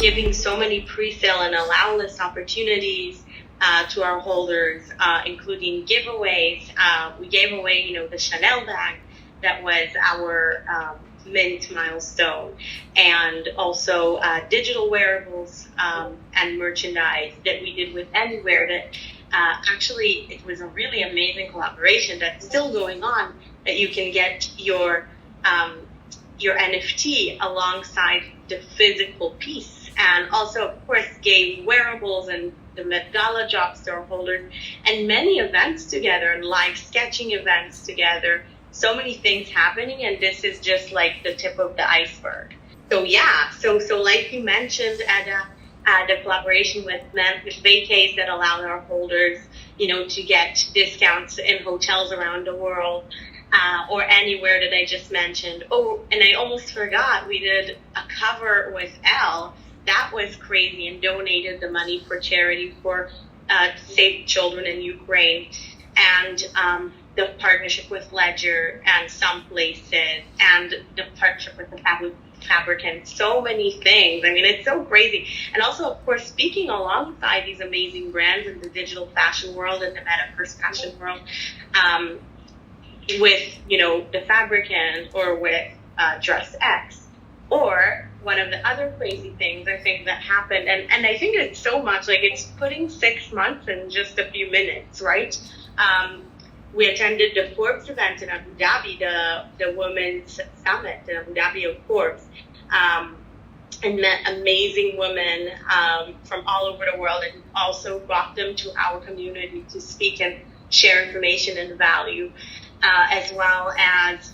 giving so many pre-sale and allow list opportunities to our holders, including giveaways. We gave away, the Chanel bag that was our mint milestone, and also digital wearables and merchandise that we did with Anywhere. That actually, it was a really amazing collaboration that's still going on. That you can get your NFT alongside the physical piece, and also, of course, gave wearables and the Met Gala drops to our holders, and many events together, and live sketching events together. So many things happening, and this is just like the tip of the iceberg. So yeah, so like you mentioned, Eda, the collaboration with vacays that allow our holders, to get discounts in hotels around the world, or Anywhere that I just mentioned. Oh, and I almost forgot, we did a cover with Elle. That was crazy, and donated the money for charity for save children in Ukraine, and the partnership with Ledger and some places, and the partnership with the Fabricant. So many things. I mean, it's so crazy. And also, of course, speaking alongside these amazing brands in the digital fashion world and the metaverse fashion world, with, the Fabricant or with Dress X. Or one of the other crazy things I think that happened, and I think it's so much, like it's putting 6 months in just a few minutes, right? We attended the Forbes event in Abu Dhabi, the Women's Summit in Abu Dhabi of Forbes, and met amazing women from all over the world, and also brought them to our community to speak and share information and value, as well as,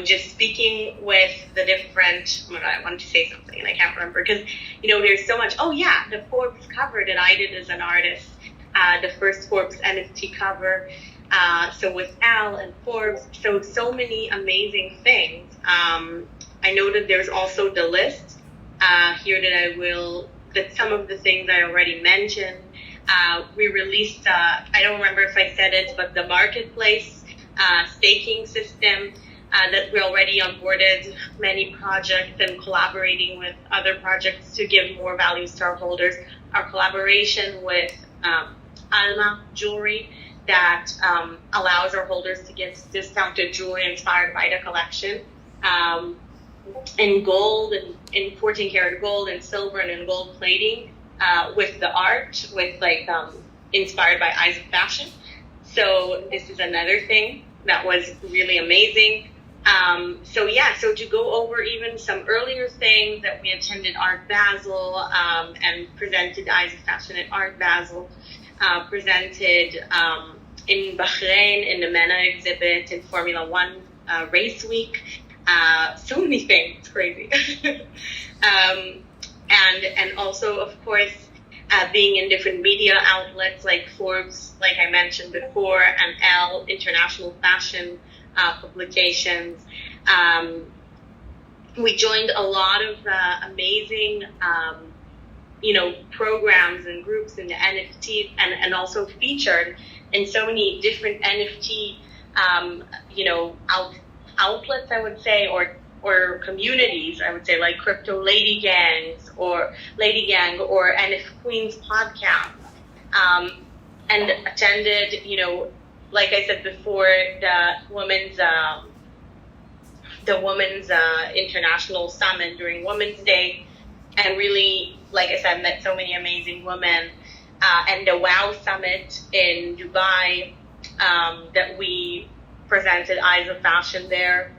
just speaking with the different, I wanted to say something and I can't remember because, there's so much. Oh yeah, the Forbes cover that I did as an artist, the first Forbes NFT cover. So with Al and Forbes, so many amazing things. I know that there's also the list here that some of the things I already mentioned. We released, I don't remember if I said it, but the marketplace staking system that we already onboarded many projects and collaborating with other projects to give more values to our holders. Our collaboration with Alma Jewelry that allows our holders to get discounted jewelry inspired by the collection, in gold and in 14 karat gold and silver and in gold plating, with the art, with inspired by Eyes of Fashion. So this is another thing that was really amazing. So to go over even some earlier things that we attended Art Basel, and presented Eyes of Fashion at Art Basel, presented in Bahrain in the MENA exhibit, in Formula One race week. So many things, it's crazy. And also, of course, being in different media outlets like Forbes, like I mentioned before, and Elle, international fashion publications. We joined a lot of amazing, programs and groups in the NFT, and also featured in so many different NFT, outlets, I would say, or communities, I would say, like Crypto Lady Gangs or Lady Gang or NF Queens podcast, and attended, like I said before, the Women's International Summit during Women's Day, and really, like I said, met so many amazing women, and the WOW Summit in Dubai, that we presented Eyes of Fashion there.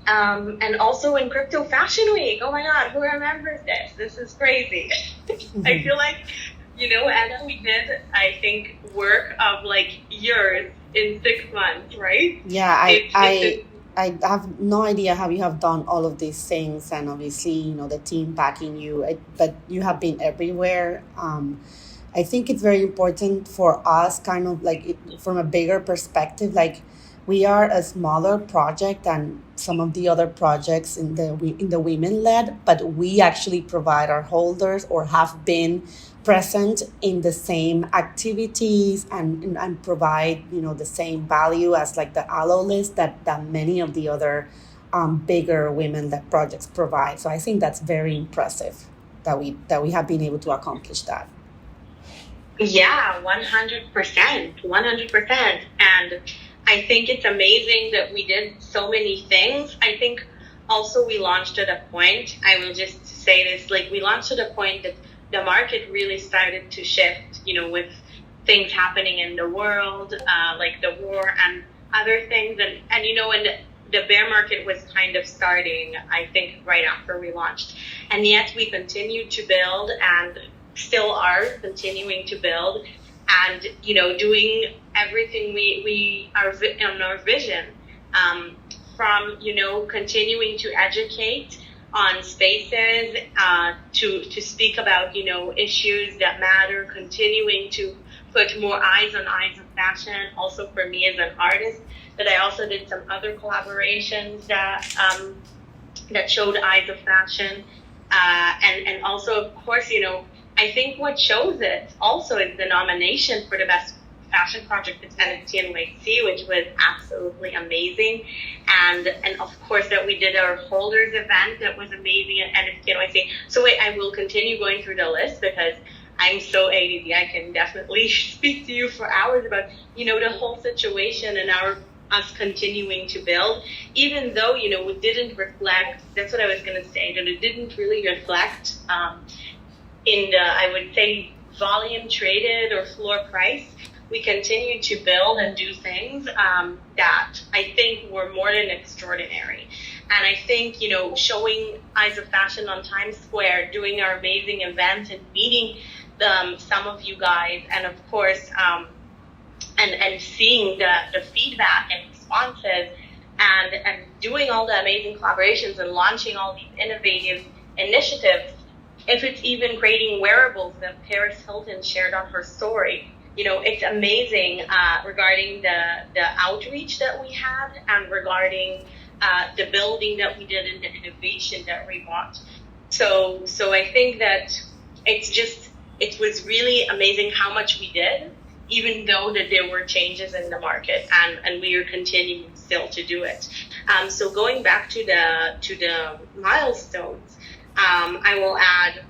And also in Crypto Fashion Week. Oh my God, who remembers this? This is crazy. I feel like, Eda, we did, I think, work of years in 6 months, right? Yeah, I have no idea how you have done all of these things, and obviously, the team backing you, but you have been everywhere. I think it's very important for us, kind of from a bigger perspective, we are a smaller project than some of the other projects in the women-led, but we actually provide our holders or have been present in the same activities and provide the same value as the Aloe list that many of the other bigger women-led projects provide. So I think that's very impressive. we have been able to accomplish that. Yeah, 100%, 100%. And I think it's amazing that we did so many things. I think also we launched at a point, I will just say this, like we launched at a point that the market really started to shift, with things happening in the world, like the war and other things. And the bear market was kind of starting, I think, right after we launched. And yet we continued to build and still are continuing to build and, doing everything we are on our vision, from, continuing to educate on spaces, to speak about, issues that matter, continuing to put more eyes on fashion. Also for me as an artist, that I also did some other collaborations that showed eyes of fashion. And also, of course, I think what shows it also is the nomination for the best fashion project at NFT NYC, which was absolutely amazing. And of course that we did our holders event that was amazing at NFT NYC. So wait, I will continue going through the list because I'm so ADD. I can definitely speak to you for hours about, the whole situation and us continuing to build, even though, we didn't reflect, that's what I was going to say, that it didn't really reflect in the, I would say, volume traded or floor price. We continued to build and do things that I think were more than extraordinary. And I think, showing Eyes of Fashion on Times Square, doing our amazing event and meeting some of you guys, and of course, and seeing the feedback and responses, and doing all the amazing collaborations and launching all these innovative initiatives. If it's even creating wearables that Paris Hilton shared on her story, it's amazing regarding the outreach that we had and regarding the building that we did and the innovation that we brought. So I think that it was really amazing how much we did, even though that there were changes in the market, and we are continuing still to do it. So going back to the milestones, I will add,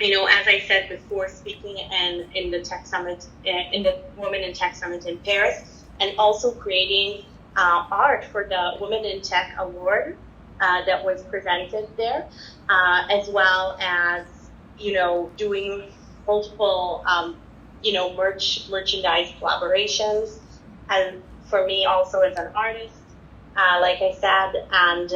as I said before, speaking in the Tech Summit, in the Women in Tech Summit in Paris, and also creating art for the Women in Tech Award that was presented there, as well as, doing multiple, merchandise collaborations. And for me also as an artist, like I said, and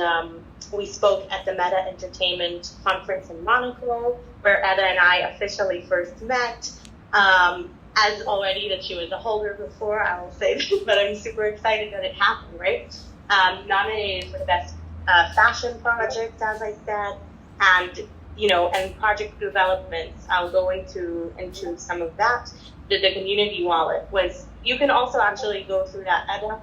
we spoke at the Meta Entertainment Conference in Monaco, where Eda and I officially first met. As already that she was a holder before, I will say this, but I'm super excited that it happened, right? Nominated for the best fashion project, as I said, and and project developments. I'll go into some of that. The community wallet was, you can also actually go through that, Eda.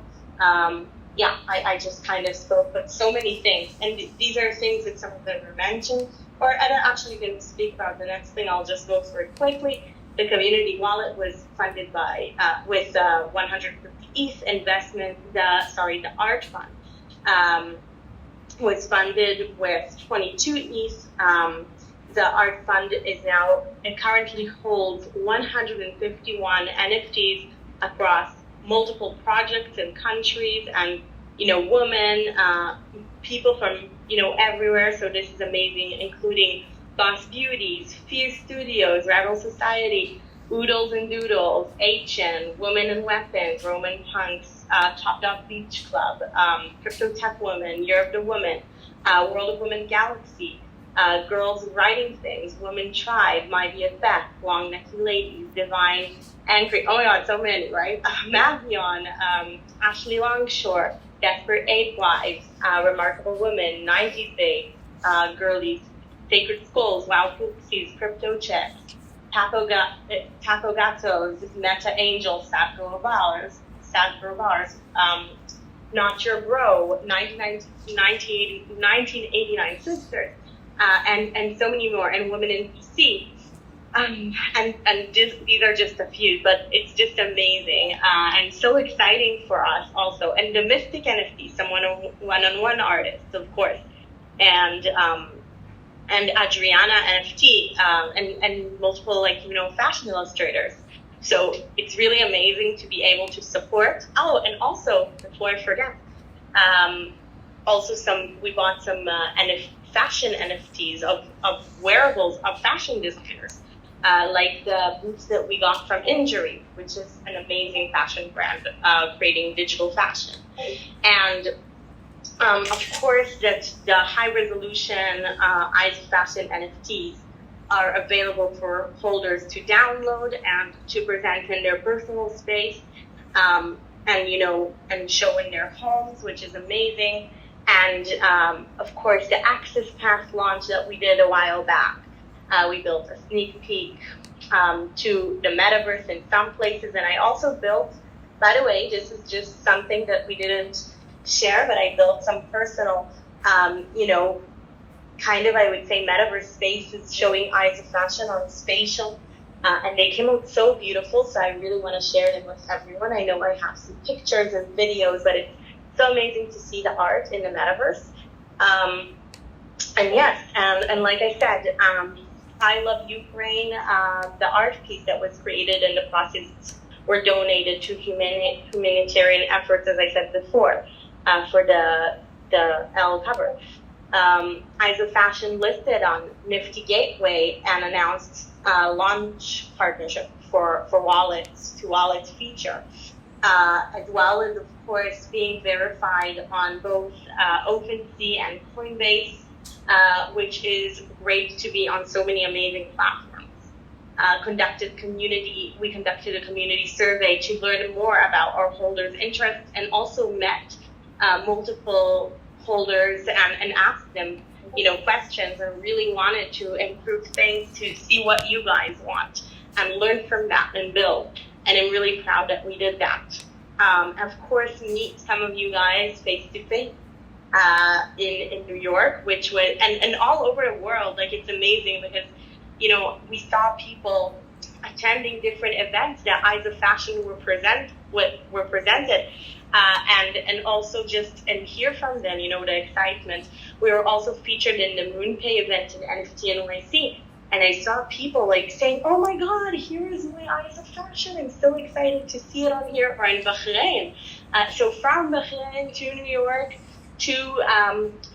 I just kind of spoke, but so many things. And these are things that some of them were mentioned, or Eda actually didn't speak about. The next thing, I'll just go through it quickly. The community wallet was funded by, with 150 ETH investment, the art fund was funded with 22 ETH. The art fund is now, it currently holds 151 NFTs across multiple projects and countries, and women, people from everywhere. So this is amazing, including Boss Beauties, Fierce Studios, Rebel Society, Oodles and Doodles, HN, Women and Weapons, Roman Punks, Top Dog Beach Club, Crypto Tech Woman, Year of the Woman, World of Women Galaxy, Girls Writing Things, Women Tribe, My BFF, Long Necky Ladies, Divine Anchor, oh my god, so many, right? Mavion, Ashley Longshore, Desperate Ape Wives, Remarkable Women, 90s Bay, Girlies, Sacred Skulls, Wild Foxies, Crypto Checks, Taco Gatos, Meta Angels, Sad Girl Bars, Not Your Bro, 1989 Sisters, and so many more, and Women in DC. These are just a few, but it's just amazing and so exciting for us also. And the Mystic NFT, some one-on-one artists, of course, and and Adriana NFT, and multiple fashion illustrators. So it's really amazing to be able to support. Oh, and also before I forget, we bought some fashion NFTs of wearables of fashion designers, like the boots that we got from Injury, which is an amazing fashion brand creating digital fashion. And of course, that the high resolution Eyes of Fashion NFTs are available for holders to download and to present in their personal space, and show in their homes, which is amazing. And of course, the Access Pass launch that we did a while back, we built a sneak peek to the metaverse in some places, and I also built. By the way, this is just something that we didn't share, but I built some personal, kind of, I would say, metaverse spaces showing Eyes of Fashion on spatial, and they came out so beautiful, so I really want to share them with everyone. I know I have some pictures and videos, but it's so amazing to see the art in the metaverse. And yes, and like I said, I Love Ukraine, the art piece that was created in the process were donated to humanitarian efforts, as I said before, for the L cover. Eyes of Fashion listed on Nifty Gateway and announced a launch partnership for wallets to wallets feature, as well as, of course, being verified on both OpenSea and Coinbase, which is great to be on so many amazing platforms. We conducted a community survey to learn more about our holders' interests, and also met multiple holders and asked them, questions, and really wanted to improve things to see what you guys want and learn from that and build. And I'm really proud that we did that. Of course, meet some of you guys face to face in New York, which was and all over the world. Like, it's amazing because we saw people attending different events that Eyes of Fashion were presented, and also and hear from them, the excitement. We were also featured in the MoonPay event in NFT NYC, and I saw people saying, "Oh my God, here is my Eyes of Fashion! I'm so excited to see it on here." Or in Bahrain, so from Bahrain to New York to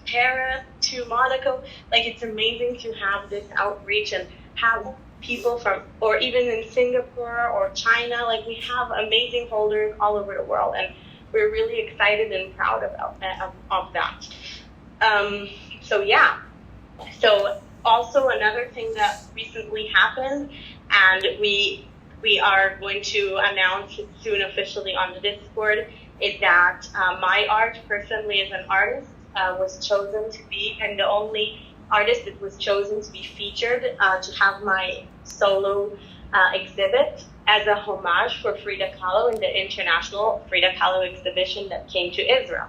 Paris to Monaco, it's amazing to have this outreach and have people from, or even in Singapore or China, we have amazing holders all over the world, and we're really excited and proud of that. So also another thing that recently happened, and we are going to announce it soon officially on the Discord, is that my art personally as an artist was chosen to be, and the only artist that was chosen to be featured to have my solo exhibit as a homage for Frida Kahlo in the international Frida Kahlo exhibition that came to Israel.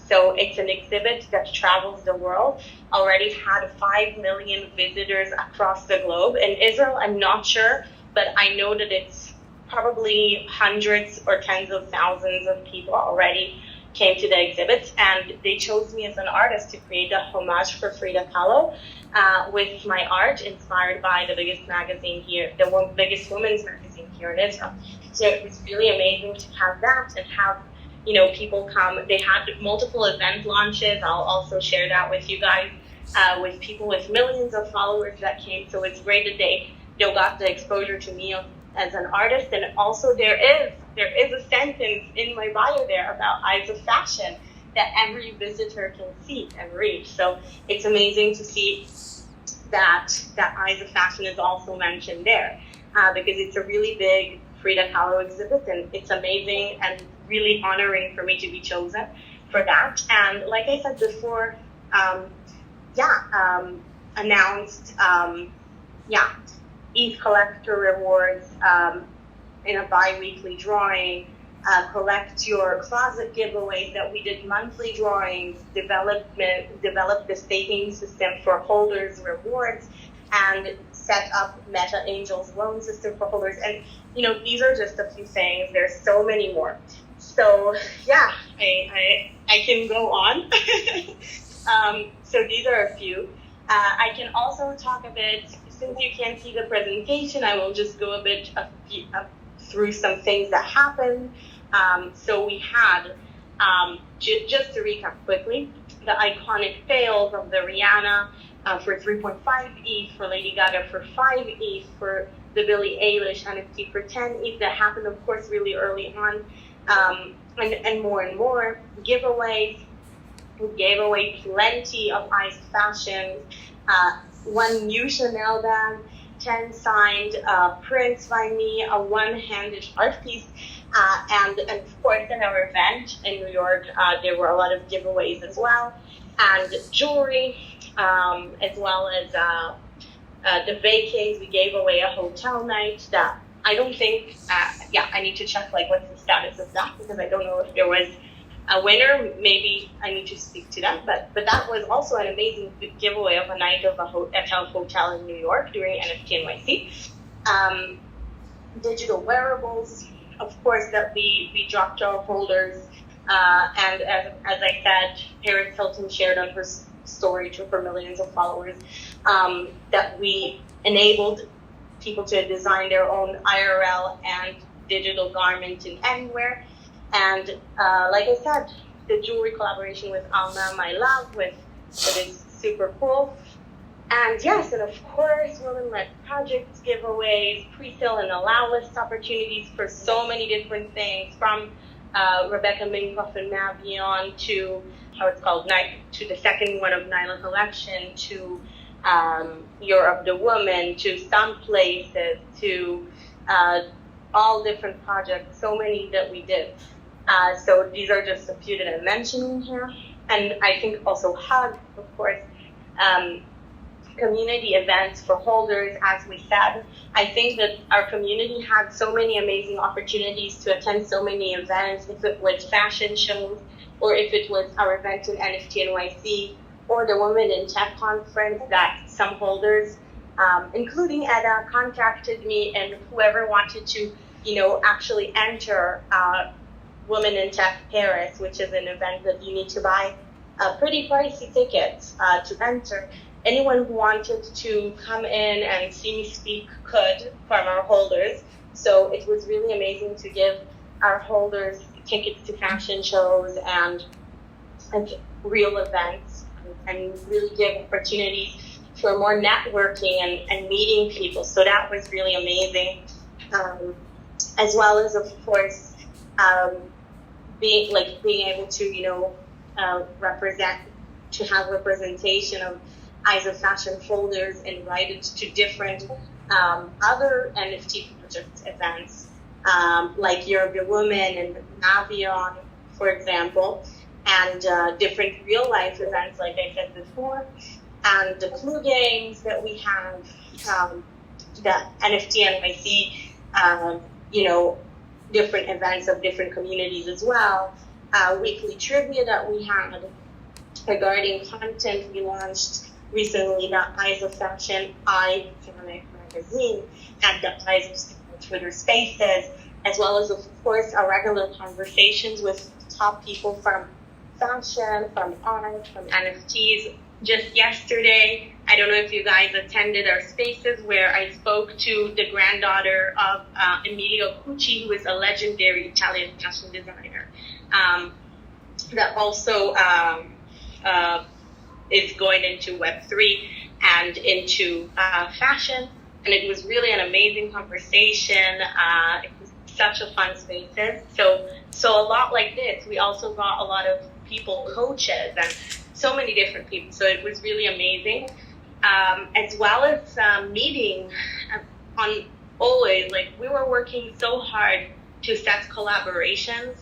So it's an exhibit that travels the world, already had 5 million visitors across the globe. In Israel, I'm not sure, but I know that it's probably hundreds or tens of thousands of people already came to the exhibit, and they chose me as an artist to create a homage for Frida Kahlo with my art inspired by the biggest magazine here, the biggest women's magazine here in Israel. So it was really amazing to have that and have people come. They had multiple event launches. I'll also share that with you guys, with people with millions of followers that came. So it's great that they got the exposure to me as an artist. And also there is a sentence in my bio there about Eyes of Fashion that every visitor can see and read. So it's amazing to see that Eyes of Fashion is also mentioned there, because it's a really big Frida Kahlo exhibit, and it's amazing and really honoring for me to be chosen for that. And like I said before, announced ETH collector rewards in a bi-weekly drawing, collect your closet giveaways that we did monthly drawings, developed the staking system for holders rewards, and set up Meta Angel's loan system for holders. And these are just a few things. There's so many more. So I can go on. So these are a few. I can also talk a bit, since you can't see the presentation, I will just go a bit through some things that happened. So we had, just to recap quickly, the iconic fails of the Rihanna for 3.5 ETH, for Lady Gaga for 5 ETH, for the Billie Eilish NFT for 10 ETH that happened, of course, really early on, and more giveaways. We gave away plenty of iced fashions, one new Chanel bag, 10 signed prints by me, a one-handed art piece, and of course in our event in New York, there were a lot of giveaways as well, and jewelry, as well as the vacays. We gave away a hotel night that I don't think, I need to check like what's the status of that, because I don't know if there was a winner. Maybe I need to speak to them, but that was also an amazing giveaway of a night of a hotel in New York during NFT NYC. Digital wearables, of course, that we dropped our holders, and as I said, Paris Hilton shared on her story to her millions of followers, that we enabled people to design their own IRL and digital garment in anywhere. And like I said, the jewelry collaboration with Alma, my love, that is super cool. And yes, and of course, women-led projects, giveaways, pre-sale and allow list opportunities for so many different things, from Rebecca Minkoff and Navion to how it's called, to the second one of Nyla Collection, to Year of the Woman, to some places, to all different projects, so many that we did. So these are just a few that I'm mentioning here. And I think also HUG, of course, community events for holders, as we said. I think that our community had so many amazing opportunities to attend so many events, if it was fashion shows, or if it was our event in NFT NYC, or the Women in Tech conference that some holders, including Eda, contacted me, and whoever wanted to, actually enter Women in Tech Paris, which is an event that you need to buy a pretty pricey ticket to enter. Anyone who wanted to come in and see me speak could, from our holders. So it was really amazing to give our holders tickets to fashion shows and real events, and really give opportunities for more networking and meeting people. So that was really amazing. As well as, of course, being able to, have representation of Eyes of Fashion holders invited to different other NFT project events, like Year of the Woman and Navion, for example, and different real life events, like I said before, and the Clue games that we have, the NFT NYC, different events of different communities as well, weekly trivia that we had regarding content. We launched recently the Eyes of Fashion iconic magazine and the Eyes of Fashion Twitter Spaces, as well as, of course, our regular conversations with top people from fashion, from art, from NFTs. Just yesterday, I don't know if you guys attended our spaces, where I spoke to the granddaughter of Emilio Cucci, who is a legendary Italian fashion designer, that also is going into Web3 and into fashion. And it was really an amazing conversation. It was such a fun spaces. So a lot like this, we also got a lot of people, coaches, and so many different people. So it was really amazing. As well as meeting on always, we were working so hard to set collaborations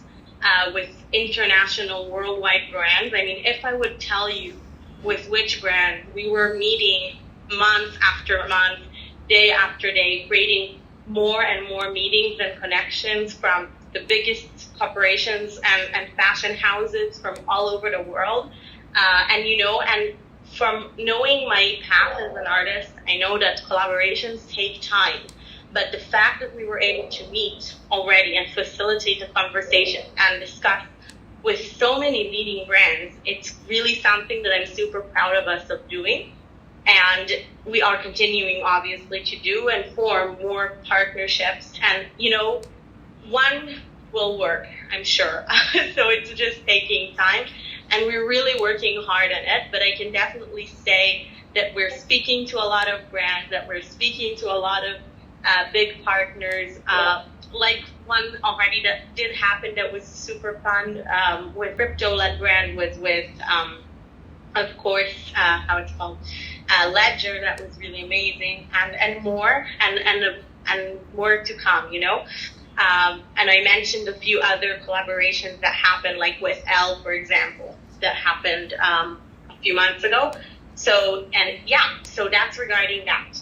with international worldwide brands. I mean, if I would tell you with which brand we were meeting month after month, day after day, creating more and more meetings and connections from the biggest corporations and fashion houses from all over the world. And from knowing my path as an artist, I know that collaborations take time. But the fact that we were able to meet already and facilitate the conversation and discuss with so many leading brands, it's really something that I'm super proud of us of doing. And we are continuing, obviously, to do and form more partnerships. And, one will work, I'm sure. So it's just taking time. And we're really working hard on it. But I can definitely say that we're speaking to a lot of brands, that we're speaking to a lot of big partners. Like one already that did happen that was super fun with crypto-led brand was with, of course, how it's called, Ledger. That was really amazing, and more, and more to come. And I mentioned a few other collaborations that happened, like with Elle, for example, that happened a few months ago. So that's regarding that.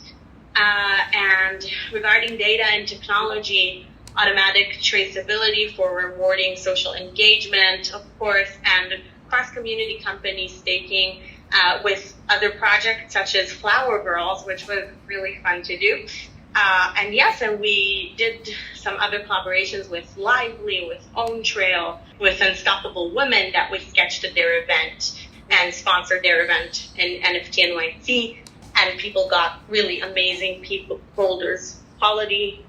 And regarding data and technology, automatic traceability for rewarding social engagement, of course, and cross-community companies staking with other projects such as Flower Girls, which was really fun to do. And we did some other collaborations with Lively, with Own Trail, with Unstoppable Women that we sketched at their event and sponsored their event in NFT NYC. And people got really amazing quality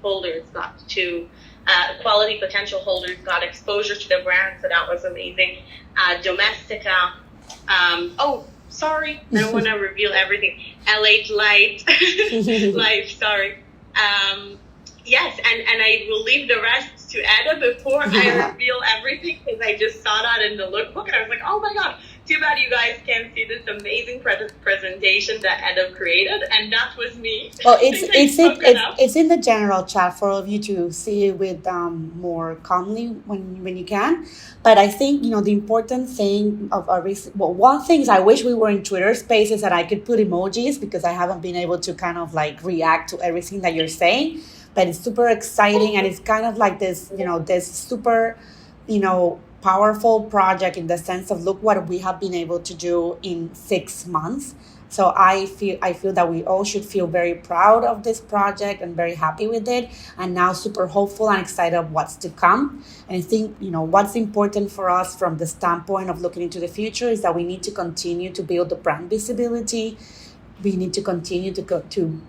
potential holders got exposure to the brand, so that was amazing. Domestica. Sorry, I don't want to reveal everything. L8 Life, sorry. Yes, and I will leave the rest to Eda before I reveal everything, because I just saw that in the lookbook and I was like, oh my god, too bad you guys can't see this amazing presentation that Eda created, and that was me. Well, it's in the general chat for all of you to see it with more calmly when you can. But I think the important thing of one thing is I wish we were in Twitter Spaces and I could put emojis, because I haven't been able to kind of like react to everything that you're saying. But it's super exciting, and it's kind of like this super powerful project in the sense of look what we have been able to do in 6 months. So I feel that we all should feel very proud of this project and very happy with it, and now super hopeful and excited of what's to come. And I think what's important for us from the standpoint of looking into the future is that we need to continue to build the brand visibility. We need to continue to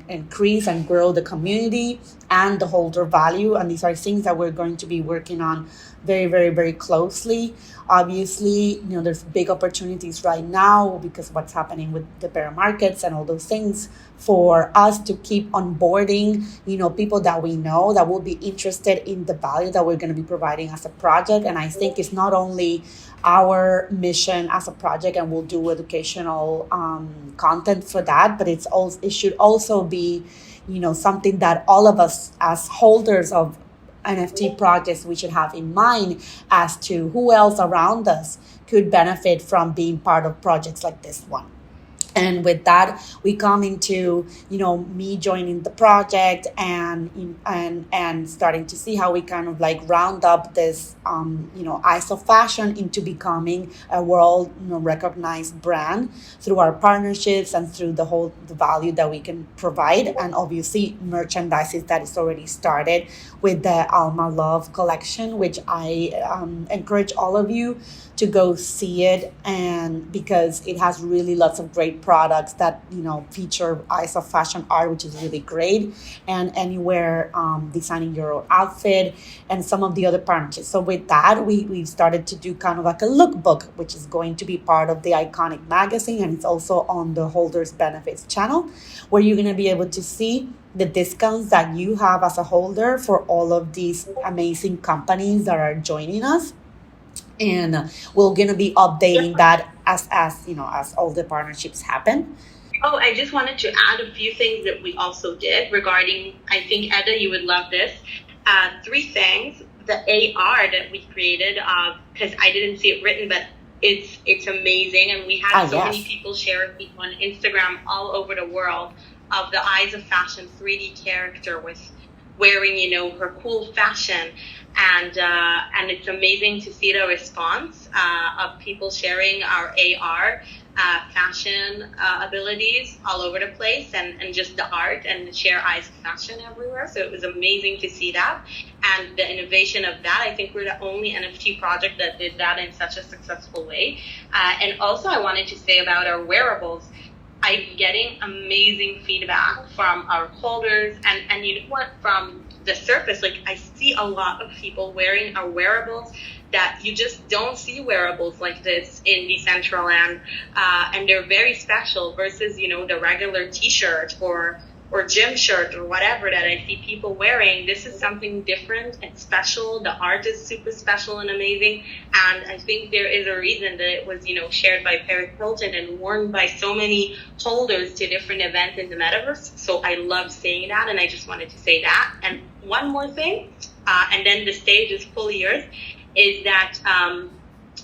increase and grow the community and the holder value. And these are things that we're going to be working on very, very, very closely. Obviously, there's big opportunities right now because of what's happening with the bear markets and all those things for us to keep onboarding, people that we know that will be interested in the value that we're going to be providing as a project. And I think it's not only our mission as a project, and we'll do educational content for that, but it should also be something that all of us as holders of NFT projects, we should have in mind as to who else around us could benefit from being part of projects like this one. And with that, we come into, me joining the project and starting to see how we kind of like round up this, eyes of fashion into becoming a world recognized brand through our partnerships and through the value that we can provide. And obviously merchandises that is already started with the Alma Love collection, which I encourage all of you to go see it, and because it has really lots of great products that feature eyes of fashion art, which is really great, and anywhere designing your own outfit and some of the other partnerships. So with that, we started to do kind of like a lookbook, which is going to be part of the Iconic magazine, and it's also on the Holders Benefits channel, where you're going to be able to see the discounts that you have as a holder for all of these amazing companies that are joining us. And we're going to be updating that as all the partnerships happen. Oh, I just wanted to add a few things that we also did regarding, I think, Eda, you would love this. 3 things. The AR that we created, because I didn't see it written, but it's amazing. And we had many people share it on Instagram all over the world of the Eyes of Fashion 3D character with wearing, her cool fashion. And it's amazing to see the response of people sharing our AR fashion abilities all over the place, and just the art and share Eyes of Fashion everywhere. So it was amazing to see that. And the innovation of that, I think we're the only NFT project that did that in such a successful way. And also I wanted to say about our wearables. I'm getting amazing feedback from our holders, and you know what, from the surface, like I see a lot of people wearing our wearables that you just don't see wearables like this in Decentraland, and they're very special versus, you know, the regular t-shirt or gym shirt or whatever that I see people wearing. This is something different and special. The art is super special and amazing. And I think there is a reason that it was, you know, shared by Paris Hilton and worn by so many holders to different events in the metaverse. So I love saying that, and I just wanted to say that. And one more thing, and then the stage is fully yours, is that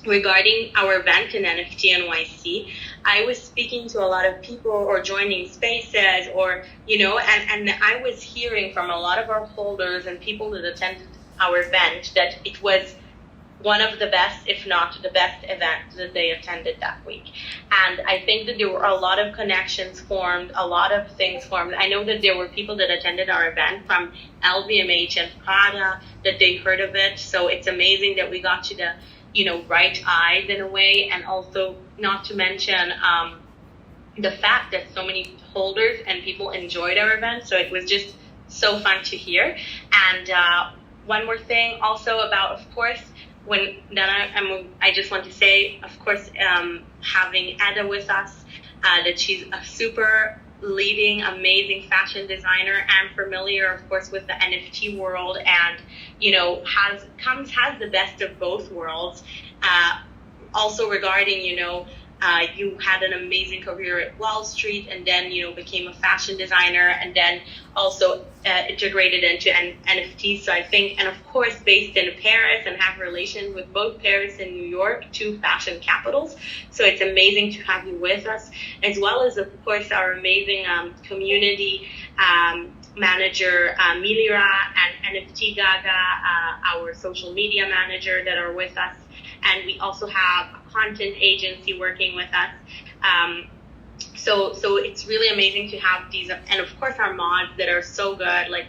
regarding our event in NFT NYC, I was speaking to a lot of people or joining spaces or, you know, and I was hearing from a lot of our holders and people that attended our event that it was one of the best, if not the best event that they attended that week. And I think that there were a lot of connections formed, a lot of things formed. I know that there were people that attended our event from LVMH and Prada, that they heard of it. So it's amazing that we got to the, you know, right eyes in a way, and also not to mention the fact that so many holders and people enjoyed our event. So it was just so fun to hear. And one more thing also about, of course, I just want to say, of course, having Eda with us, that she's a super leading, amazing fashion designer and familiar, of course, with the NFT world, and, you know, has the best of both worlds. Also regarding, you know, you had an amazing career at Wall Street, and then, you know, became a fashion designer, and then also integrated into NFTs. So I think, and of course, based in Paris and have relations with both Paris and New York, two fashion capitals. So it's amazing to have you with us, as well as, of course, our amazing community manager, Milira, and NFT Gaga, our social media manager, that are with us. And we also have a content agency working with us. So it's really amazing to have these, and of course our mods that are so good. Like,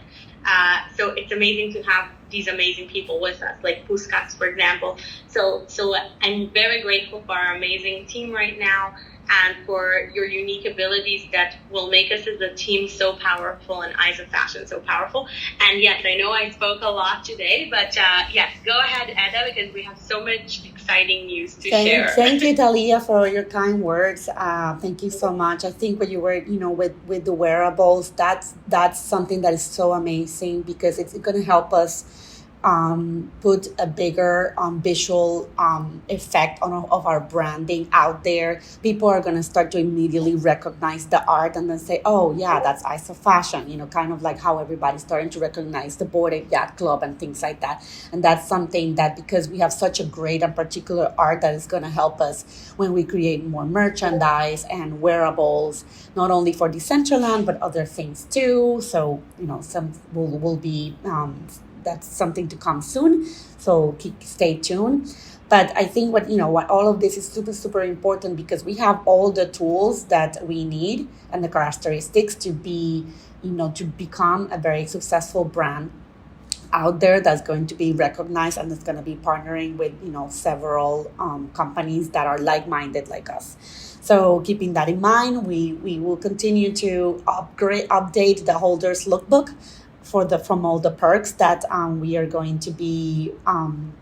so it's amazing to have these amazing people with us, like Puskas, for example. So I'm very grateful for our amazing team right now, and for your unique abilities that will make us as a team so powerful, and Eyes of Fashion so powerful. And yes, I know I spoke a lot today, but yes, go ahead, Eda, because we have so much exciting news to share. Thank you, Talia, for your kind words. Thank you so much. I think when you were, you know, with the wearables, that's something that is so amazing, because it's going to help us put a bigger visual effect of our branding out there. People are going to start to immediately recognize the art and then say, oh yeah, that's Eyes of Fashion, you know, kind of like how everybody's starting to recognize the Bored Ape Yacht Club and things like that. And that's something that, because we have such a great and particular art, that is going to help us when we create more merchandise and wearables, not only for Decentraland, but other things too. So, you know, some will be that's something to come soon, so stay tuned. But I think what all of this is super, super important, because we have all the tools that we need and the characteristics to be, to become a very successful brand out there that's going to be recognized, and that's going to be partnering with several companies that are like-minded like us. So keeping that in mind, we will continue to update the holders lookbook from all the perks that we are going to be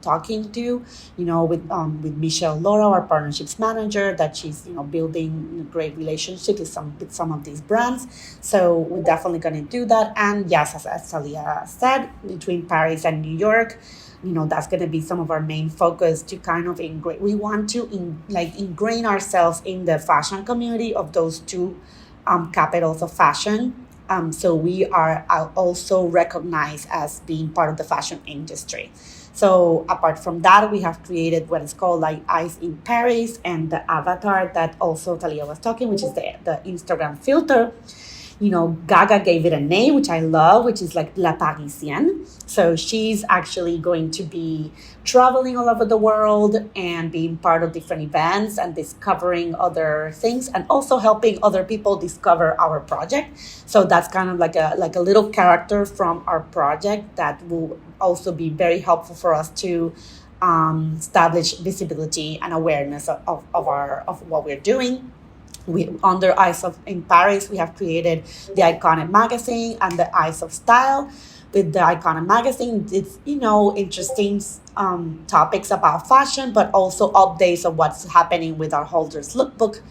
talking to, with Michelle Laura, our partnerships manager, that she's building a great relationship with some of these brands. So we're definitely going to do that. And yes, as Talia said, between Paris and New York, that's going to be some of our main focus to kind of ingrain. We want to ingrain ourselves in the fashion community of those two capitals of fashion. So we are also recognized as being part of the fashion industry. So apart from that, we have created what is called Eyes in Paris, and the avatar that also Talia was talking, which is the Instagram filter. Gaga gave it a name, which I love, which is La Parisienne. So she's actually going to be traveling all over the world and being part of different events and discovering other things, and also helping other people discover our project. So that's kind of like a little character from our project that will also be very helpful for us to establish visibility and awareness of what we're doing. We under Eyes of in Paris, we have created the Iconic magazine and the Eyes of Style. With the Iconic magazine, it's interesting topics about fashion, but also updates of what's happening with our holders lookbook,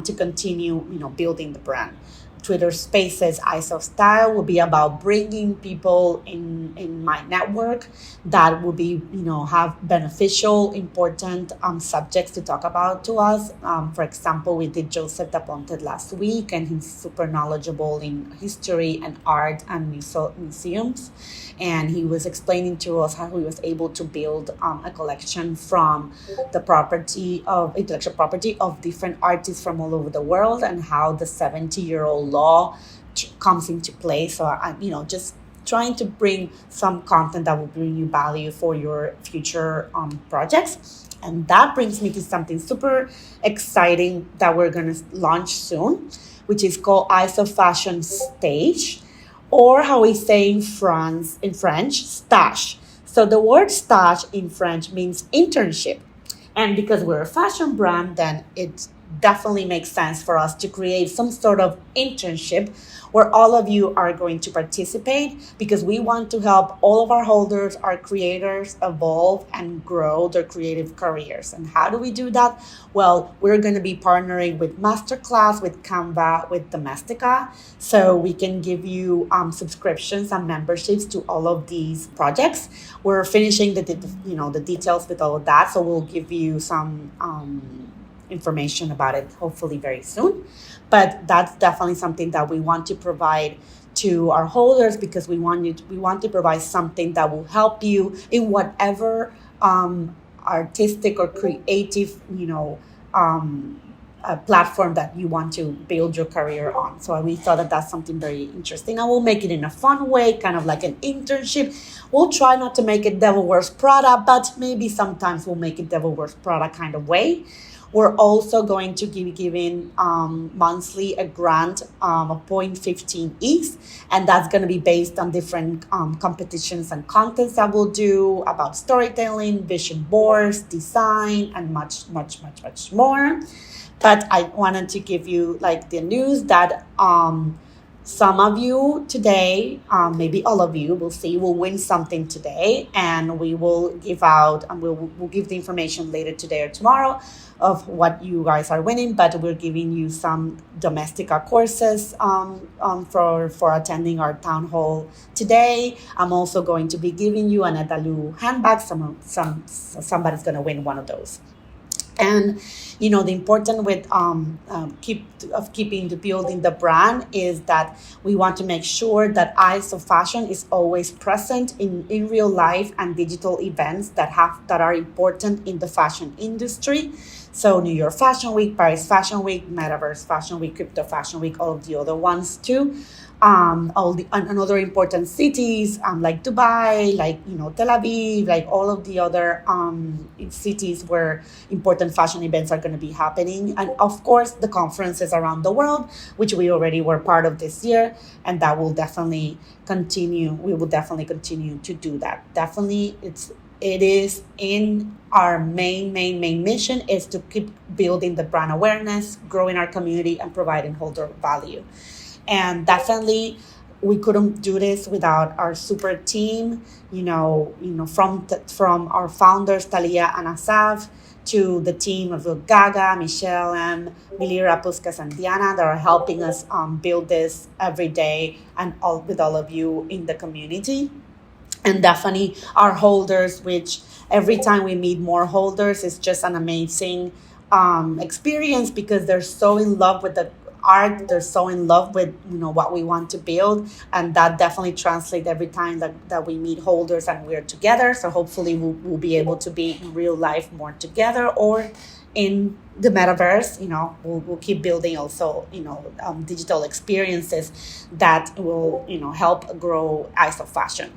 to continue building the brand. Twitter Spaces Eyes of Style will be about bringing people in my network that will be have beneficial, important subjects to talk about to us. For example, we did Joseph Da Ponte last week, and he's super knowledgeable in history and art and museums. And he was explaining to us how he was able to build a collection from the intellectual property of different artists from all over the world, and how the 70-year-old law comes into play. So just trying to bring some content that will bring you value for your future projects. And that brings me to something super exciting that we're going to launch soon, which is called Eyes of Fashion Stage, or how we say in French, stage. So the word stage in French means internship. And because we're a fashion brand, then it definitely makes sense for us to create some sort of internship where all of you are going to participate, because we want to help all of our holders, our creators, evolve and grow their creative careers. And how do we do that? Well, we're going to be partnering with Masterclass, with Canva, with Domestika, so we can give you subscriptions and memberships to all of these projects. We're finishing the details with all of that, so we'll give you some information about it hopefully very soon. But that's definitely something that we want to provide to our holders, because we want to provide something that will help you in whatever artistic or creative platform that you want to build your career on. So we thought that that's something very interesting, and we'll make it in a fun way, kind of like an internship. We'll try not to make it Devil Wears Prada, but maybe sometimes we'll make it Devil Wears Prada kind of way. We're also going to be giving monthly a grant of 0.15 ETH, and that's going to be based on different competitions and contents that we'll do about storytelling, vision boards, design, and much, much, much, much more. But I wanted to give you the news that some of you today, maybe all of you, will win something today, and we will give out, and we'll give the information later today or tomorrow of what you guys are winning. But we're giving you some Domestika courses for attending our town hall today. I'm also going to be giving you an Edalu handbag. Somebody's going to win one of those. And the important with building the brand is that we want to make sure that Eyes of Fashion is always present in real life and digital events that are important in the fashion industry. So New York Fashion Week, Paris Fashion Week, Metaverse Fashion Week, Crypto Fashion Week, all of the other ones too. Another important cities like Dubai, Tel Aviv, all of the other cities where important fashion events are going to be happening, and of course the conferences around the world, which we already were part of this year, and that will definitely continue. We will definitely continue to do that. Definitely, it is in our main mission is to keep building the brand awareness, growing our community, and providing holder value. And definitely, we couldn't do this without our super team. From our founders Talia and Asaf, to the team of Gaga, Michelle, and Milira, Puskas, and Diana that are helping us build this every day, and with all of you in the community. And definitely our holders, which every time we meet more holders, it's just an amazing experience, because they're so in love with the art, they're so in love with what we want to build, and that definitely translates every time that we meet holders and we're together. So hopefully we'll be able to be in real life more together, or in the metaverse. We'll keep building also digital experiences that will help grow Eyes of Fashion.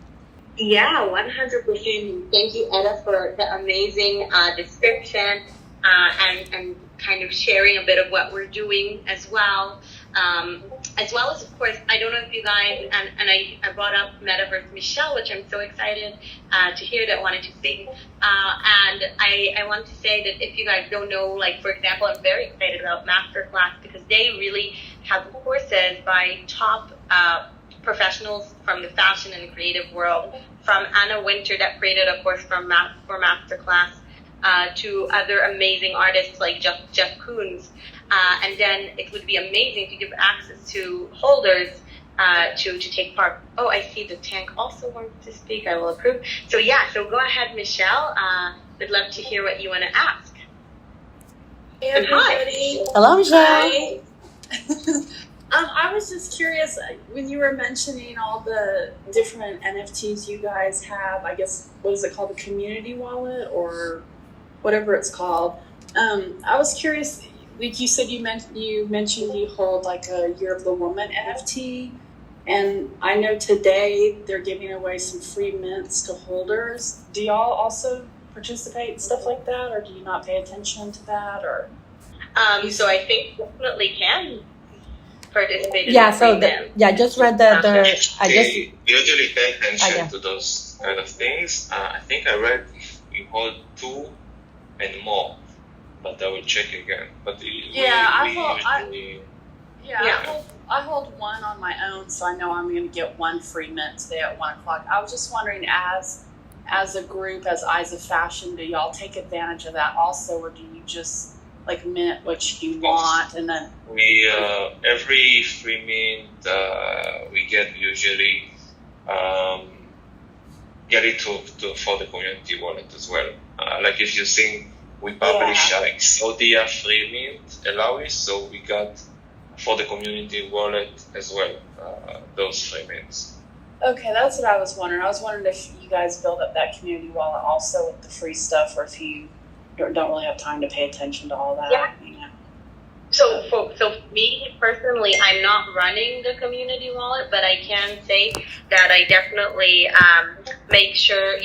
Yeah, 100%. Thank you, Eda, for the amazing description and kind of sharing a bit of what we're doing as well. As well as, of course, I don't know if you guys, and I brought up Metaverse Michelle, which I'm so excited to hear that wanted to speak. And I want to say that if you guys don't know, like, for example, I'm very excited about Masterclass because they really have courses by top professionals from the fashion and creative world, from Anna Winter that created a course for Masterclass, to other amazing artists like Jeff Koons. And then it would be amazing to give access to holders to take part. Oh, I see the tank also wants to speak. I will approve. So yeah, so go ahead, Michelle. Would love to hear what you want to ask. Hey, everybody. Hello, Michelle. Hi. I was just curious, when you were mentioning all the different NFTs you guys have, I guess, what is it called, the community wallet or whatever it's called? I was curious, like you said, you mentioned you hold like a Year of the Woman NFT, and I know today they're giving away some free mints to holders. Do y'all also participate in stuff like that, or do you not pay attention to that? Or so I think definitely can participate in Yeah, the so free mint. I just read the I just We usually pay attention yeah. to those kind of things. I think I read if we hold 2 and more, but I will check again. But I hold one on my own, so I know I'm going to get one free mint today at 1 o'clock. I was just wondering, as a group, as Eyes of Fashion, do y'all take advantage of that also, or do you just like mint what you want and then? we every free mint we get usually get it to for the community wallet as well. Like if you think we publish like Saudia free mint allowance, so we got for the community wallet as well those free mints. Okay, that's what I was wondering. I was wondering if you guys build up that community wallet also with the free stuff, or if you don't really have time to pay attention to all that. Yeah. You know? So for me personally, I'm not running the community wallet, but I can say that I definitely make sure,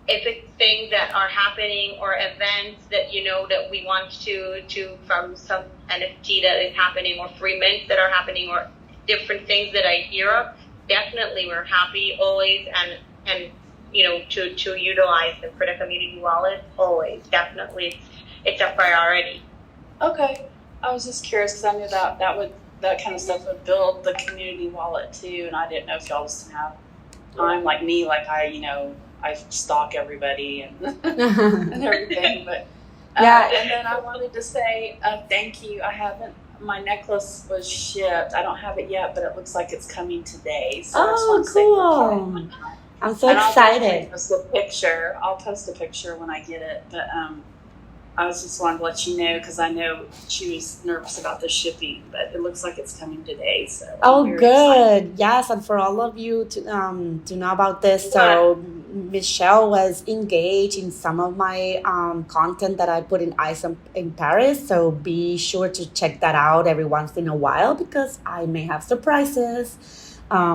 if it's things that are happening or events that, that we want to from some NFT that is happening or free mints that are happening or different things that I hear of, definitely we're happy always and to utilize them for the community wallet always. Definitely it's a priority. Okay. I was just curious because I knew that kind of stuff would build the community wallet too, and I didn't know if y'all just have time like me, like I stalk everybody and and everything. But Yeah. and then I wanted to say thank you. My necklace was shipped. I don't have it yet, but it looks like it's coming today. So I just want to say cool. I'm so and excited. I'll post a picture when I get it. But I was just wanted to let you know because I know she was nervous about the shipping, but it looks like it's coming today. So Oh, I'm very excited. good. Yes, and for all of you to know about this, so Michelle was engaged in some of my content that I put in Ice in Paris. So be sure to check that out every once in a while because I may have surprises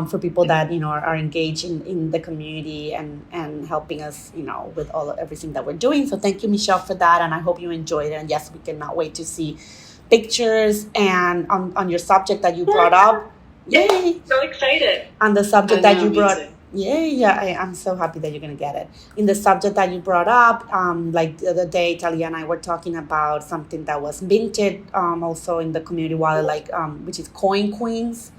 for people that are engaged in the community and helping us with everything that we're doing. So thank you, Michelle, for that, and I hope you enjoyed it. And yes, we cannot wait to see pictures and on your subject that you brought up. Yay! So excited. On the subject I that know, you me brought. too. I'm so happy that you're gonna get it. In the subject that you brought up, like the other day, Talia and I were talking about something that was minted, also in the community wallet, like which is Coin Queens,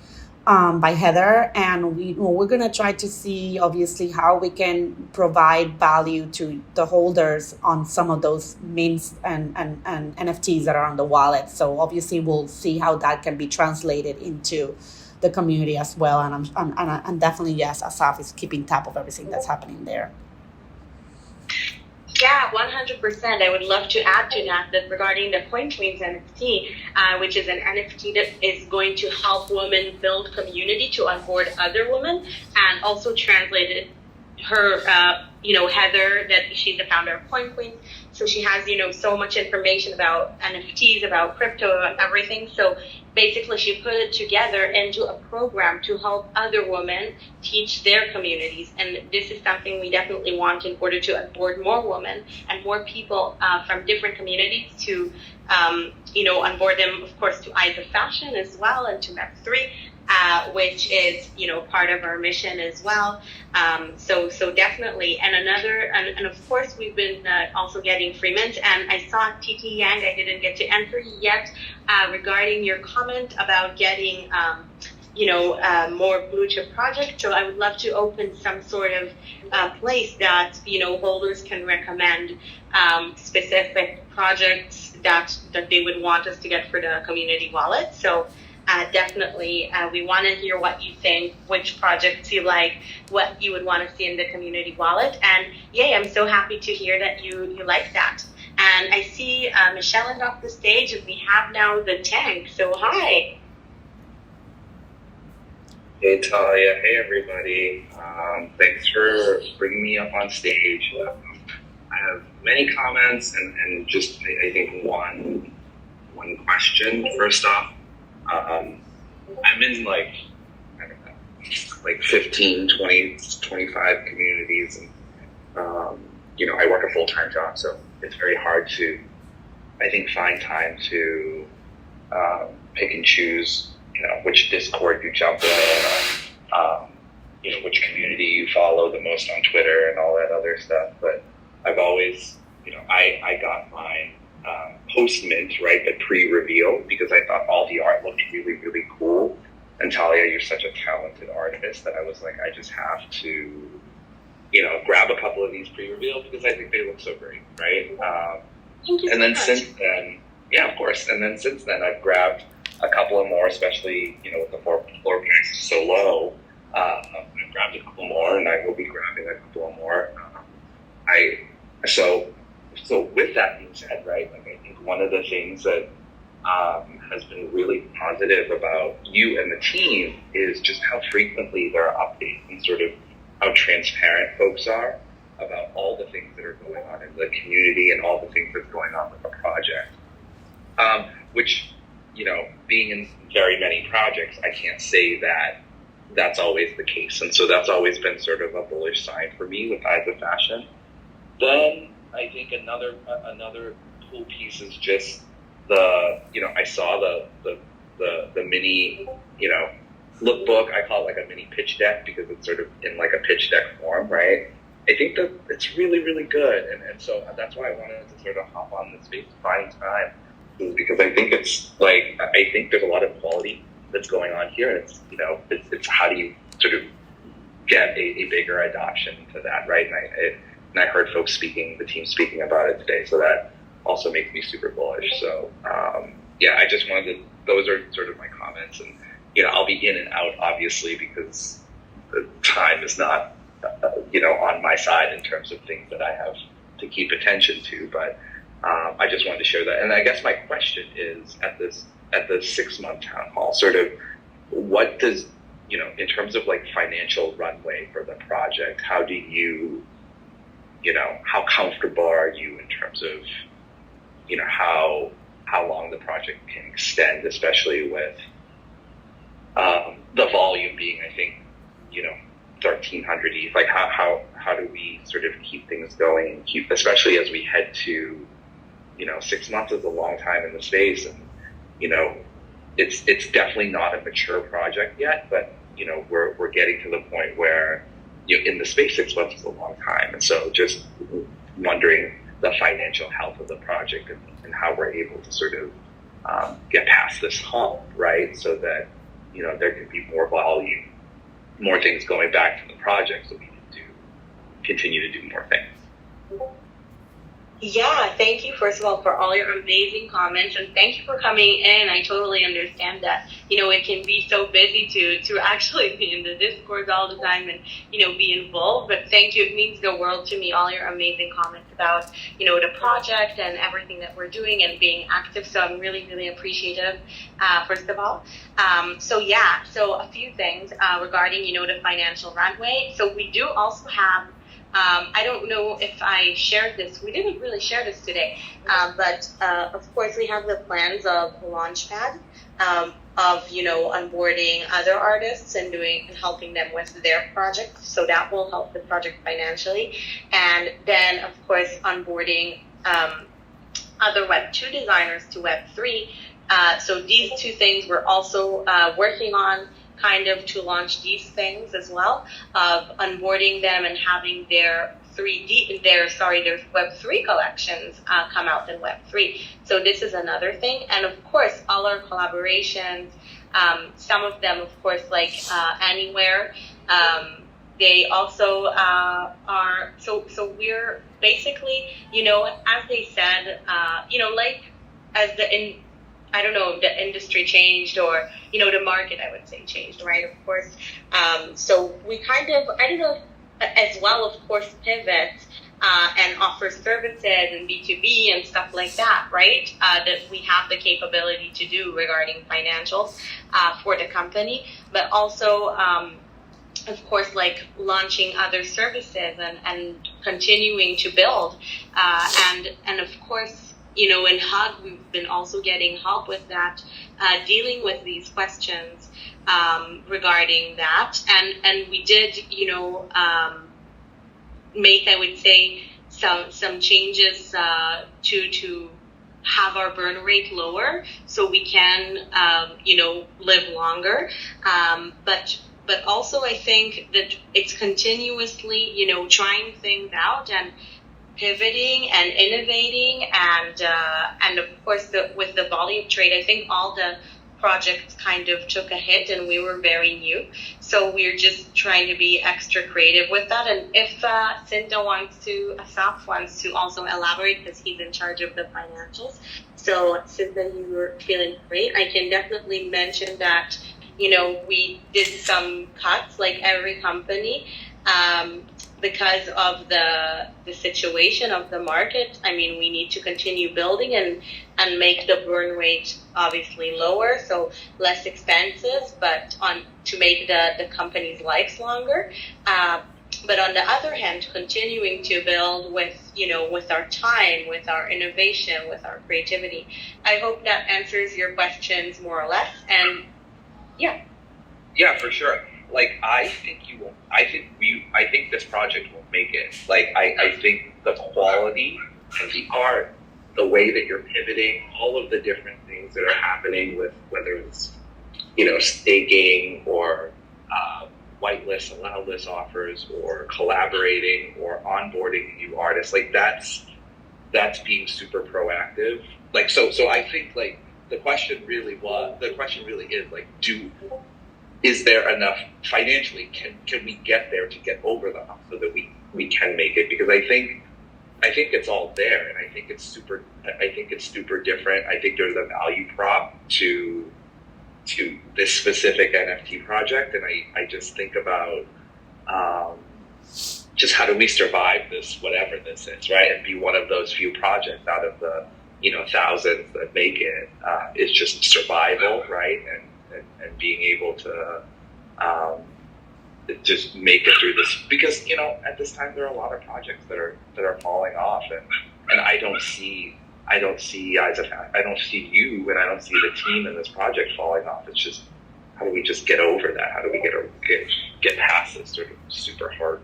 by Heather, and we're gonna try to see obviously how we can provide value to the holders on some of those mints and NFTs that are on the wallet. So obviously we'll see how that can be translated into the community as well, and definitely yes, Asaf is keeping tab of everything that's happening there. Yeah, 100%. I would love to add to that regarding the Coin Queens NFT, which is an NFT that is going to help women build community to onboard other women and also translate it her, Heather, that she's the founder of Coin Queen. So she has, so much information about NFTs, about crypto, and everything. So basically she put it together into a program to help other women teach their communities. And this is something we definitely want in order to onboard more women and more people from different communities to, onboard them, of course, to Eyes of Fashion as well, and to Web3. Which is, part of our mission as well. So definitely. And of course, we've been also getting free mint. And I saw TT Yang, I didn't get to answer yet, regarding your comment about getting, more blue chip projects. So I would love to open some sort of place that, holders can recommend specific projects that they would want us to get for the community wallet. So definitely, we want to hear what you think, which projects you like, what you would want to see in the community wallet. And yay, I'm so happy to hear that you like that. And I see Michelle is off the stage, and we have now the tank. So hi. Hey Talia, hey everybody. Thanks for bringing me up on stage. I have many comments and just I think one question. First off, I'm in like 15, 20, 25 communities, and I work a full-time job, so it's very hard to, I think, find time to pick and choose, which Discord you jump in, or, which community you follow the most on Twitter and all that other stuff. But I've always, I got mine post-mint, right, but pre-reveal, because I thought all the art looked really, really cool. And Talia, you're such a talented artist that I was like, I just have to, grab a couple of these pre-reveal because I think they look so great, right? Thank you and so then much. Since then, yeah, of course. And then since then, I've grabbed a couple of more, especially, with the floor prices so low. I've grabbed a couple more, and I will be grabbing a couple more. So with that being said, right, like I think one of the things that has been really positive about you and the team is just how frequently there are updates and sort of how transparent folks are about all the things that are going on in the community and all the things that's going on with the project. Which, being in very many projects, I can't say that that's always the case. And so that's always been sort of a bullish sign for me with Eyes of Fashion. Then I think another cool piece is just I saw the mini, lookbook. I call it like a mini pitch deck because it's sort of in like a pitch deck form, right? I think that it's really, really good. And so that's why I wanted to sort of hop on this space, find time, because I think it's like, I think there's a lot of quality that's going on here. And it's, it's how do you sort of get a bigger adoption to that, right? And I heard the team speaking about it today. So that also makes me super bullish. So, I just wanted to, those are sort of my comments. And, I'll be in and out, obviously, because the time is not, on my side in terms of things that I have to keep attention to. But I just wanted to share that. And I guess my question is, at the 6-month town hall, sort of what does, in terms of like financial runway for the project, how do you, how comfortable are you in terms of, how long the project can extend, especially with the volume being, I think, 1,300 ETH. Like how do we sort of keep things going and keep, especially as we head to, 6 months is a long time in the space, and it's definitely not a mature project yet, but we're getting to the point where in the space 6 months is a long time, and so just wondering the financial health of the project and how we're able to sort of get past this hump, right? So that there can be more volume, more things going back to the project, so we can continue to do more things. Yeah, thank you, first of all, for all your amazing comments, and thank you for coming in. I totally understand that, it can be so busy to actually be in the Discord all the time and, be involved, but thank you. It means the world to me, all your amazing comments about, the project and everything that we're doing and being active, so I'm really, really appreciative, first of all. So a few things regarding, the financial runway. So we do also have I don't know if I shared this. We didn't really share this today, but of course we have the plans of Launchpad, of onboarding other artists and helping them with their projects. So that will help the project financially, and then of course onboarding other Web2 designers to Web3. So these two things we're also working on, kind of to launch these things as well, of onboarding them and having their their Web3 collections come out in Web3. So this is another thing. And of course, all our collaborations, some of them, of course, like Anywhere, they also are, so we're basically, as they said, like as I don't know if the industry changed or, the market, I would say, changed, right? Of course. So we kind of, I don't know, as well, of course, pivot and offer services and B2B and stuff like that, right? That we have the capability to do regarding financials for the company, but also, of course, like launching other services and continuing to build. And of course, in HUG, we've been also getting help with that, dealing with these questions regarding that. And we did, make, I would say, some changes to have our burn rate lower so we can, live longer. But also I think that it's continuously, trying things out and pivoting and innovating, and of course with the volume trade, I think all the projects kind of took a hit and we were very new, so we're just trying to be extra creative with that. And if Asaf wants to also elaborate, because he's in charge of the financials, so Cinta, you were feeling great, I can definitely mention that we did some cuts like every company, because of the situation of the market. I mean, we need to continue building and make the burn rate obviously lower, so less expenses, but to make the company's lives longer. But on the other hand, continuing to build with our time, with our innovation, with our creativity. I hope that answers your questions more or less. And yeah. Yeah, for sure. Like, I think this project will make it. Like, I think the quality and the art, the way that you're pivoting, all of the different things that are happening with whether it's, staking or whitelist, allow list offers, or collaborating or onboarding new artists, like that's being super proactive. Like, so I think like the question really is like, is there enough financially? Can we get there to get over the hump so that we can make it? Because I think it's all there, and I think it's super different. I think there's a value prop to this specific NFT project, and I just think about just how do we survive this, whatever this is, right? And be one of those few projects out of the thousands that make it. Is just survival, right? And being able to just make it through this, because at this time there are a lot of projects that are falling off, and I don't see you, and I don't see the team in this project falling off. It's just, how do we just get over that? How do we get past this sort of super hard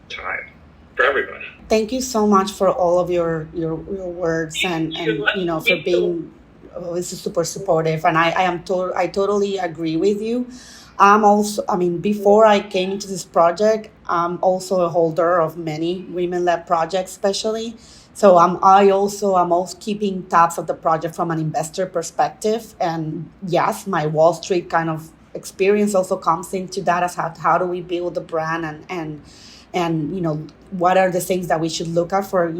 time for everybody? Thank you so much for all of your words and for being super supportive, and I totally agree with you. I'm also, before I came into this project, I'm also a holder of many women-led projects, especially. So I'm also keeping tabs of the project from an investor perspective. And yes, my Wall Street kind of experience also comes into that, as how do we build the brand and and what are the things that we should look at for,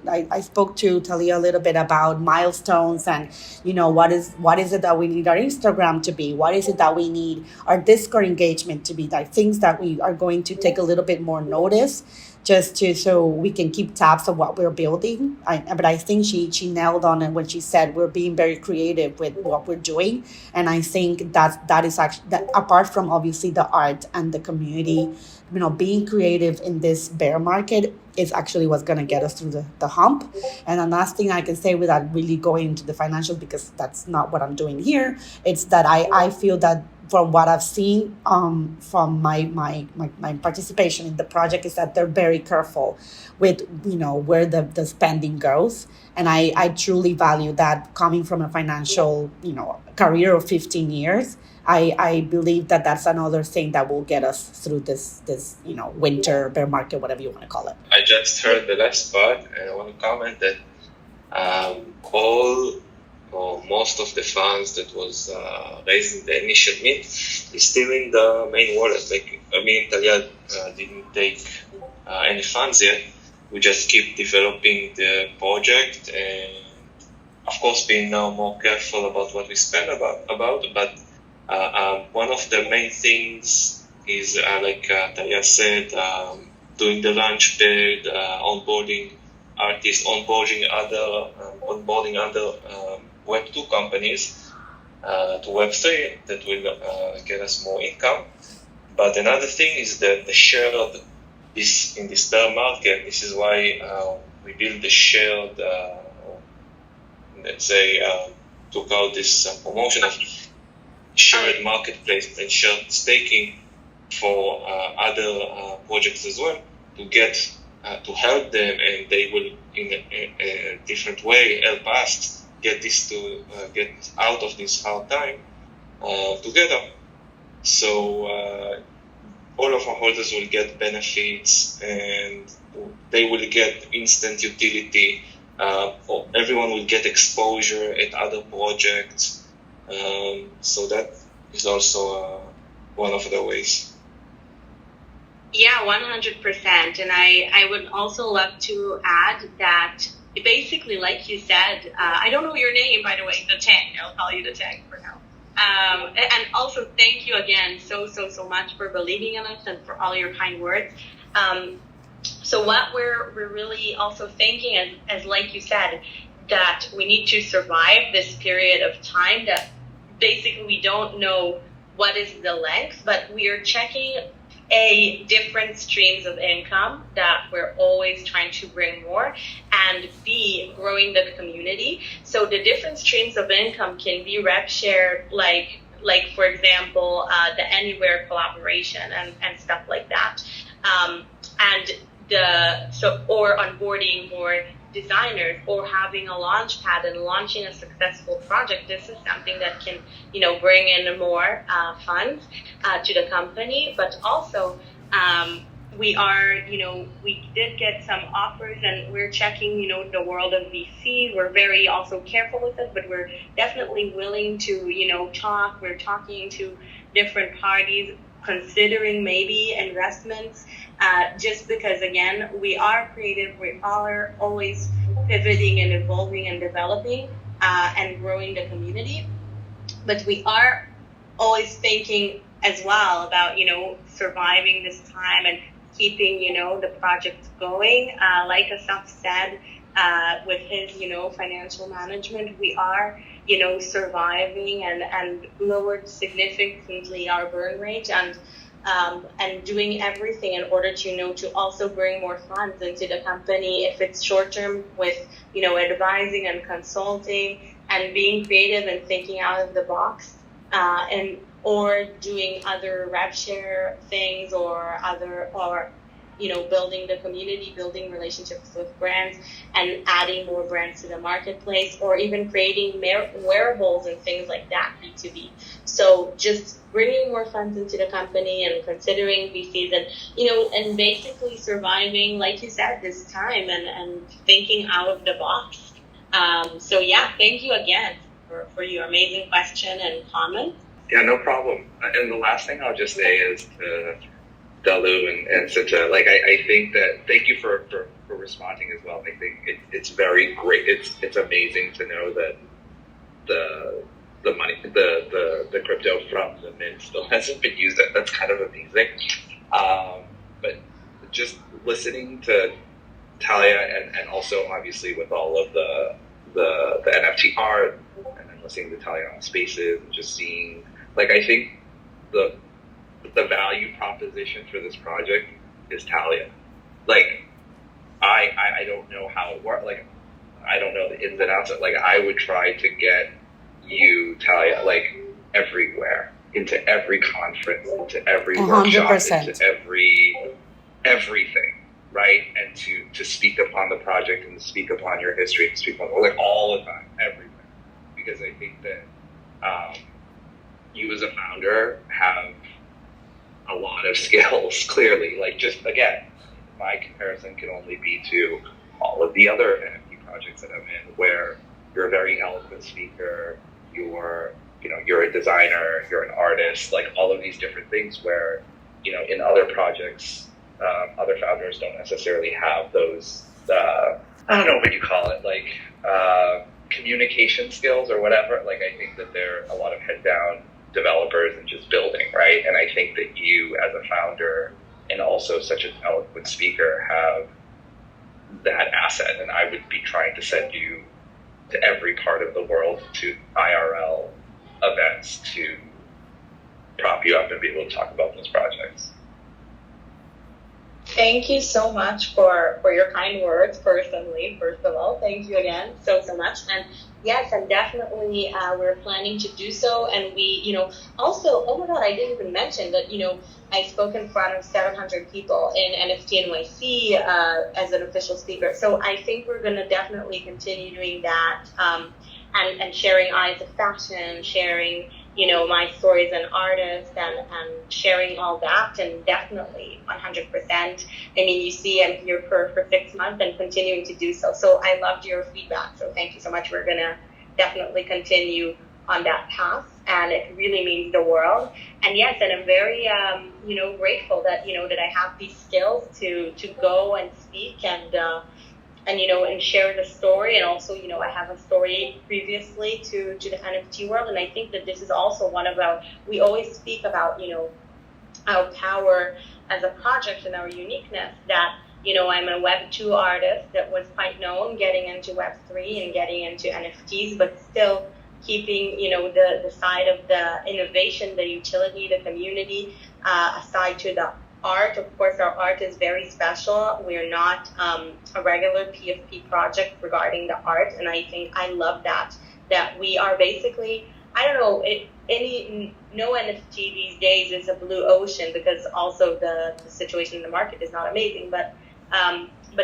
I spoke to Talia a little bit about milestones and, what is it that we need our Instagram to be? What is it that we need our Discord engagement to be? Like things that we are going to take a little bit more notice so we can keep tabs on what we're building. But I think she nailed on it when she said we're being very creative with what we're doing. And I think that is actually, that apart from obviously the art and the community, being creative in this bear market is actually what's going to get us through the hump. And the last thing I can say without really going into the financials, because that's not what I'm doing here, it's that I feel that from what I've seen from my participation in the project is that they're very careful with, where the spending goes. And I truly value that coming from a financial, career of 15 years. I believe that that's another thing that will get us through this winter bear market, whatever you want to call it. I just heard the last part, and I want to comment that all or most of the funds that was raised in the initial meet is still in the main wallet. Like me and Talia didn't take any funds yet. We just keep developing the project and, of course, being now more careful about what we spend about. But one of the main things is, like Talia said, doing the launchpad, onboarding artists, onboarding other Web2 companies to Web3 that will get us more income. But another thing is that the shared in this bear market. This is why we build the shared, took out this promotion of shared marketplace and shared staking for other projects as well, to get to help them, and they will in a different way help us get out of this hard time together. So all of our holders will get benefits, and they will get instant utility. Everyone will get exposure at other projects. So that is also one of the ways. Yeah, 100%. And I would also love to add that basically, like you said, I don't know your name, by the way, the Tang. I'll call you the Tang for now. And also thank you again so much for believing in us and for all your kind words. So what we're really also thinking, as like you said, that we need to survive this period of time that basically we don't know what is the length, but we are checking different streams of income that we're always trying to bring more, and B, growing the community. So the different streams of income can be rev shared, like for example, the Anywhere collaboration and stuff like that. Or onboarding more designers, or having a launch pad and launching a successful project. This is something that can, bring in more funds to the company. But also, we did get some offers, and we're checking, the world of VC. We're very also careful with it, but we're definitely willing to, talk. We're talking to different parties, considering maybe investments, just because, again, we are creative. We are always pivoting and evolving and developing and growing the community. But we are always thinking as well about, surviving this time and keeping, the project going. Like Asaf said, with his, financial management, we are, surviving and lowered significantly our burn rate, and doing everything in order to, to also bring more funds into the company, if it's short term with, advising and consulting and being creative and thinking out of the box, or doing other rev share things, or building the community, building relationships with brands, and adding more brands to the marketplace, or even creating wearables and things like that, B2B. So just bringing more funds into the company and considering VCs and, and basically surviving, like you said, this time and thinking out of the box. So yeah, thank you again for your amazing question and comment. Yeah, no problem. And the last thing I'll just say is Dalu and Sita. Like, I think that, thank you for responding as well. I think it's very great. It's amazing to know that the money, the crypto from the mint still hasn't been used. That's kind of amazing. But just listening to Talia and also obviously with all of the NFT art, and then listening to Talia on Spaces and just seeing, like, I think the value proposition for this project is Talia. Like, I don't know how it works. Like, I don't know the ins and outs. Like, I would try to get you, Talia, like, everywhere, into every conference, into every workshop, 100%. into everything, right? And to speak upon the project and to speak upon your history, to speak upon, like, all the time, everywhere. Because I think that you as a founder have a lot of skills, clearly. Like, just, again, my comparison can only be to all of the other NFT projects that I'm in, where you're a very eloquent speaker, you're a designer, you're an artist, like, all of these different things where, in other projects, other founders don't necessarily have those, I don't know what you call it, like, communication skills or whatever. Like, I think that they're a lot of head down developers and just building, right? And I think that you as a founder and also such an eloquent speaker have that asset, and I would be trying to send you to every part of the world, to IRL events, to prop you up and be able to talk about those projects. Thank you so much for your kind words personally. First of all, thank you again so much. And yes, and definitely we're planning to do so. And we, also, oh my God, I didn't even mention that, I spoke in front of 700 people in NFT NYC as an official speaker. So I think we're going to definitely continue doing that and sharing eyes of fashion, sharing, my stories and artists and sharing all that, and definitely 100%. I mean, you see, I'm here for 6 months and continuing to do so. So I loved your feedback. So thank you so much. We're going to definitely continue on that path, and it really means the world. And yes, and I'm very, grateful that, that I have these skills to go and speak and share the story. And also, I have a story previously to the NFT world. And I think that this is also one of we always speak about, our power as a project and our uniqueness, that, I'm a Web 2 artist that was quite known getting into Web 3 and getting into NFTs, but still keeping, the side of the innovation, the utility, the community, aside to the art. Of course, our art is very special. We're not a regular PFP project regarding the art, and I think I love that we are basically, I don't know, no NFT these days is a blue ocean, because also the situation in the market is not amazing, but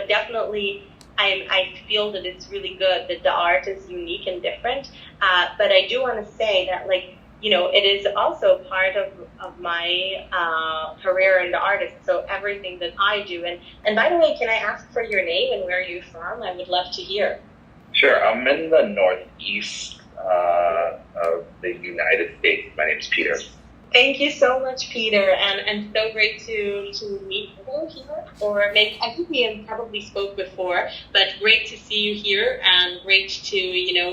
definitely I feel that it's really good that the art is unique and different. But I do want to say that, like, it is also part of my career in the artist. So everything that I do. And by the way, can I ask for your name and where you're from? I would love to hear. Sure. I'm in the northeast of the United States. My name's Peter. Thank you so much, Peter, and so great to meet you here. Or maybe, I think we have probably spoke before, but great to see you here, and great to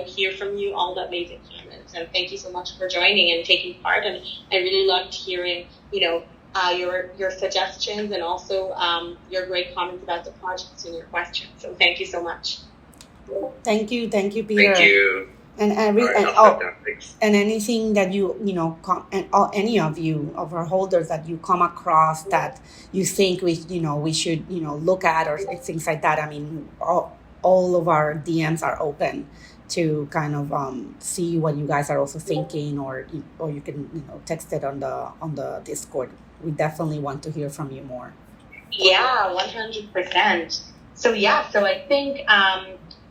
hear from you all the amazing comments. And thank you so much for joining and taking part. And I really loved hearing your suggestions, and also your great comments about the projects and your questions. So thank you so much. Thank you, Peter. Thank you. And anything that any of our holders that you come across that you think we should look at, or things like that. I mean, all of our DMs are open to kind of see what you guys are also thinking, or you can text it on the Discord. We definitely want to hear from you more. Yeah, 100%. So I think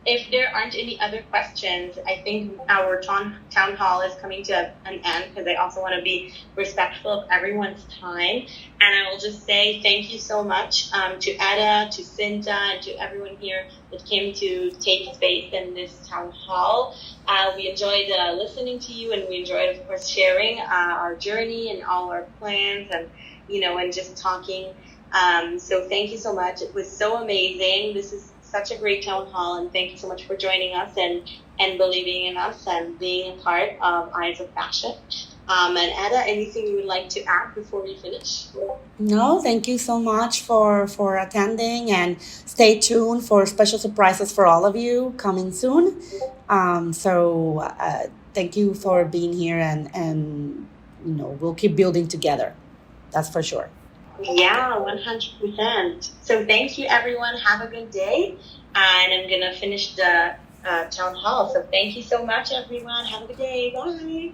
if there aren't any other questions, I think our town hall is coming to an end, because I also want to be respectful of everyone's time. And I will just say thank you so much to Eda, to Cinta, and to everyone here that came to take space in this town hall. We enjoyed listening to you, and we enjoyed, of course, sharing our journey and all our plans. and just talking. So thank you so much. It was so amazing. This is such a great town hall, and thank you so much for joining us and believing in us and being a part of Eyes of Fashion. And Eda, anything you would like to add before we finish? No, thank you so much for attending, and stay tuned for special surprises for all of you coming soon. Thank you for being here, and we'll keep building together. That's for sure. Yeah, 100%. So thank you, everyone. Have a good day. And I'm going to finish the town hall. So thank you so much, everyone. Have a good day. Bye.